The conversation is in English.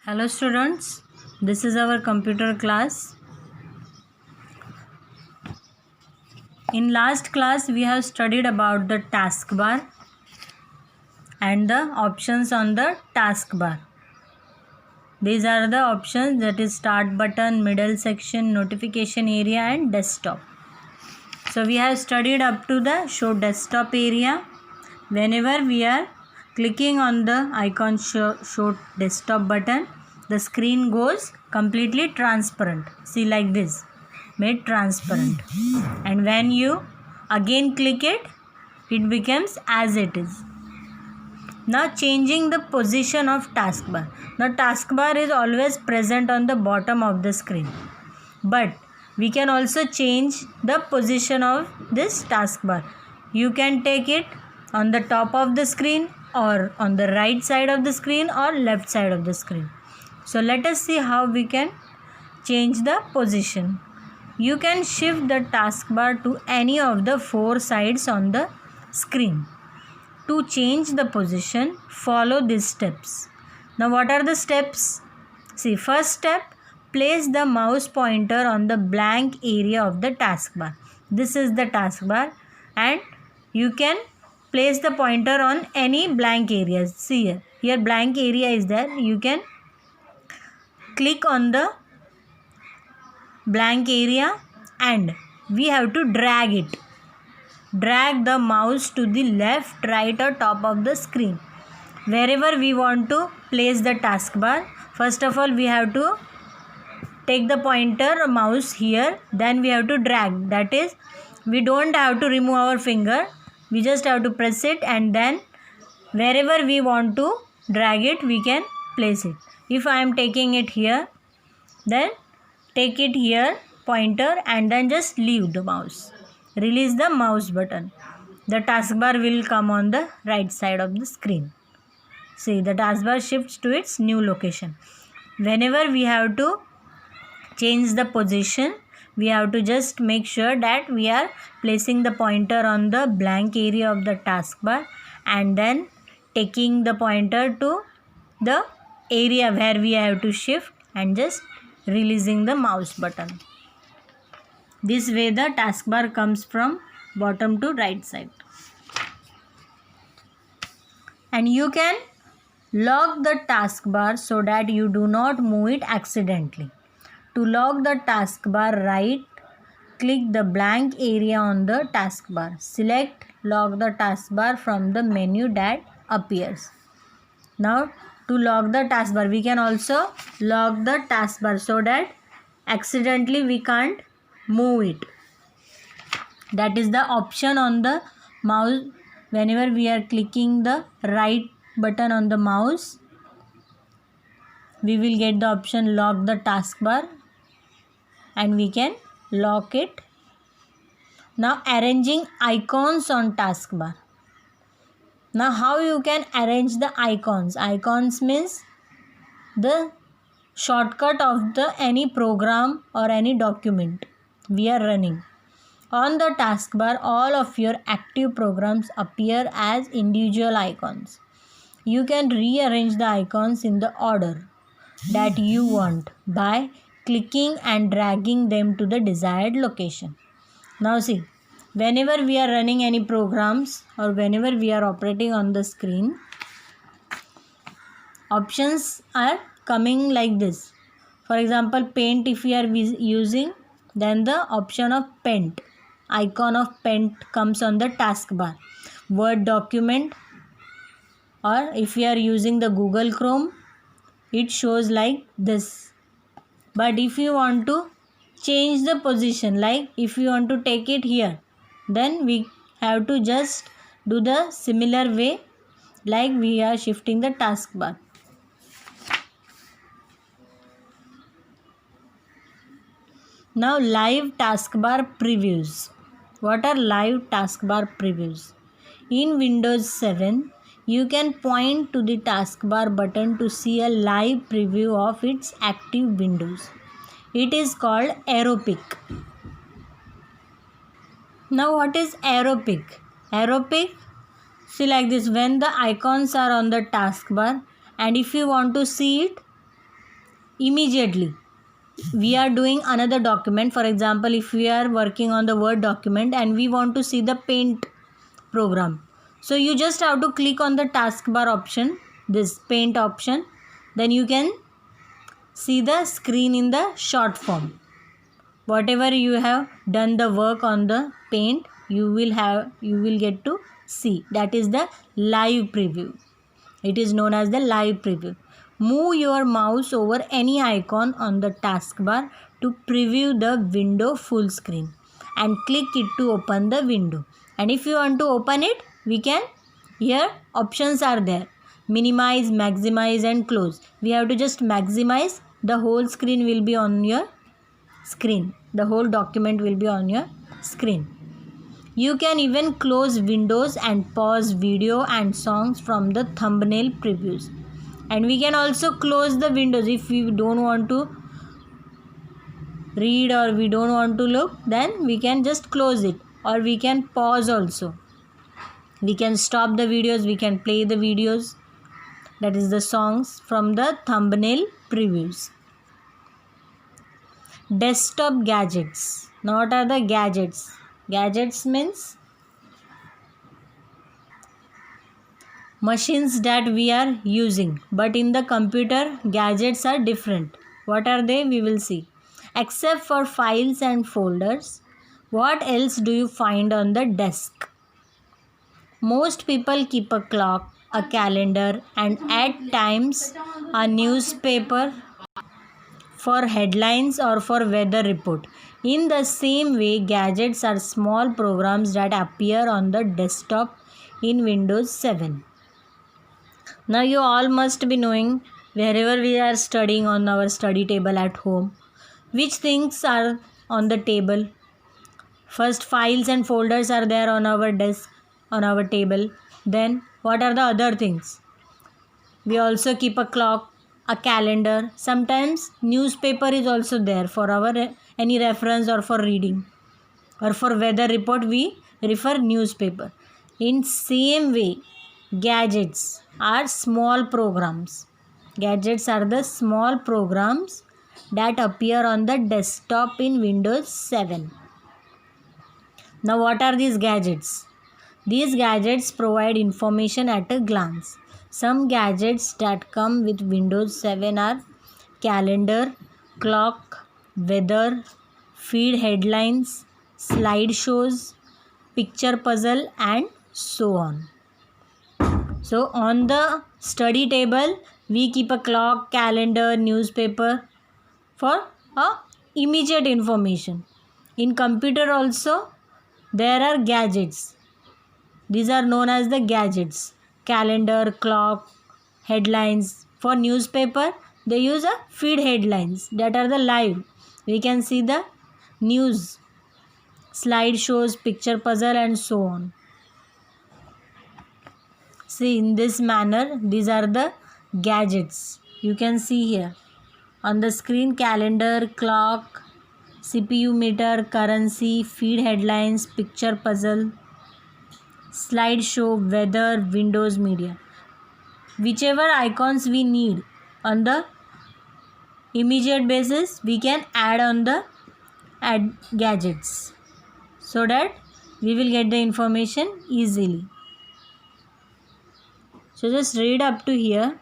Hello students, this is our computer class. In last class we have studied about the taskbar and the options on the taskbar. These are the options, that is start button, middle section, notification area and desktop. So we have studied up to the show desktop area. Whenever we are clicking on the icon show desktop button, the screen goes completely transparent. See, like this, made transparent. And when you again click it, it becomes as it is. Now changing the position of taskbar. Now taskbar is always present on the bottom of the screen, but we can also change the position of this taskbar. You can take it on the top of the screen or on the right side of the screen or left side of the screen. So let us see how we can change the position. You can shift the taskbar to any of the four sides on the screen. To change the position, follow these steps. Now what are the steps? See, first step, place the mouse pointer on the blank area of the taskbar. This is the taskbar and you can place the pointer on any blank areas. See here blank area is there. You can click on the blank area and we have to drag it. Drag the mouse to the left, right or top of the screen. Wherever we want to place the taskbar, first of all we have to take the pointer mouse here, then we have to drag. That is, we don't have to remove our finger, we just have to press it and then wherever we want to drag it, we can place it. If I am taking it here, then take it here, pointer, and then just leave the mouse. Release the mouse button. The taskbar will come on the right side of the screen. See, the taskbar shifts to its new location. Whenever we have to change the position, we have to just make sure that we are placing the pointer on the blank area of the taskbar and then taking the pointer to the area where we have to shift and just releasing the mouse button. This way the taskbar comes from bottom to right side. And you can lock the taskbar so that you do not move it accidentally. To lock the taskbar, right click the blank area on the taskbar. Select lock the taskbar from the menu that appears. Now to lock the taskbar, we can also lock the taskbar so that accidentally we can't move it. That is the option on the mouse. Whenever we are clicking the right button on the mouse, we will get the option lock the taskbar and we can lock it. Now arranging icons on taskbar. Now how you can arrange the icons? Icons means the shortcut of the any program or any document we are running. On the taskbar, all of your active programs appear as individual icons. You can rearrange the icons in the order that you want by clicking and dragging them to the desired location. Now see, whenever we are running any programs or whenever we are operating on the screen, options are coming like this. For example, paint if we are using, then the option of paint, icon of paint comes on the taskbar. Word document, or if we are using the Google Chrome, it shows like this. But if you want to change the position, like if you want to take it here, then we have to just do the similar way like we are shifting the taskbar. Now live taskbar previews. What are live taskbar previews? In Windows 7, you can point to the taskbar button to see a live preview of its active windows. It is called AeroPic. Now what is AeroPic? AeroPic, see like this, when the icons are on the taskbar and if you want to see it, immediately. We are doing another document. For example, if we are working on the Word document and we want to see the Paint program, so you just have to click on the taskbar option, this Paint option, then you can see the screen in the short form. Whatever you have done the work on the Paint, you will get to see. That is the live preview. It is known as the live preview. Move your mouse over any icon on the taskbar to preview the window full screen and click it to open the window. And if you want to open it, we can, here options are there. Minimize, maximize and close. We have to just maximize. The whole screen will be on your screen. The whole document will be on your screen. You can even close windows and pause video and songs from the thumbnail previews. And we can also close the windows if we don't want to read or we don't want to look, then we can just close it, or we can pause also. We can stop the videos, we can play the videos, that is the songs from the thumbnail previews. Desktop gadgets. Now what are the gadgets? Gadgets means machines that we are using, but in the computer gadgets are different. What are they? We will see. Except for files and folders, what else do you find on the desk? Most people keep a clock, a calendar, and at times a newspaper for headlines or for weather report. In the same way, gadgets are small programs that appear on the desktop in Windows 7. Now you all must be knowing, wherever we are studying on our study table at home, which things are on the table. First, files and folders are there on our desk, on our table. Then what are the other things? We also keep a clock, a calendar. Sometimes newspaper is also there for our any reference or for reading, or for weather report we refer newspaper. In same way, gadgets are small programs. Gadgets are the small programs that appear on the desktop in Windows 7. Now what are these gadgets? These gadgets provide information at a glance. Some gadgets that come with Windows 7 are calendar, clock, weather, feed headlines, slideshows, picture puzzle and so on. So on the study table, we keep a clock, calendar, newspaper for immediate information. In computer also, there are gadgets. These are known as the gadgets. Calendar, clock, headlines. For newspaper, they use a feed headlines that are the live. We can see the news, slideshows, picture puzzle and so on. See, in this manner, these are the gadgets. You can see here on the screen: calendar, clock, CPU meter, currency, feed headlines, picture puzzle, slideshow, weather, Windows Media. Whichever icons we need on the immediate basis, we can add on the add gadgets, so that we will get the information easily. So just read up to here.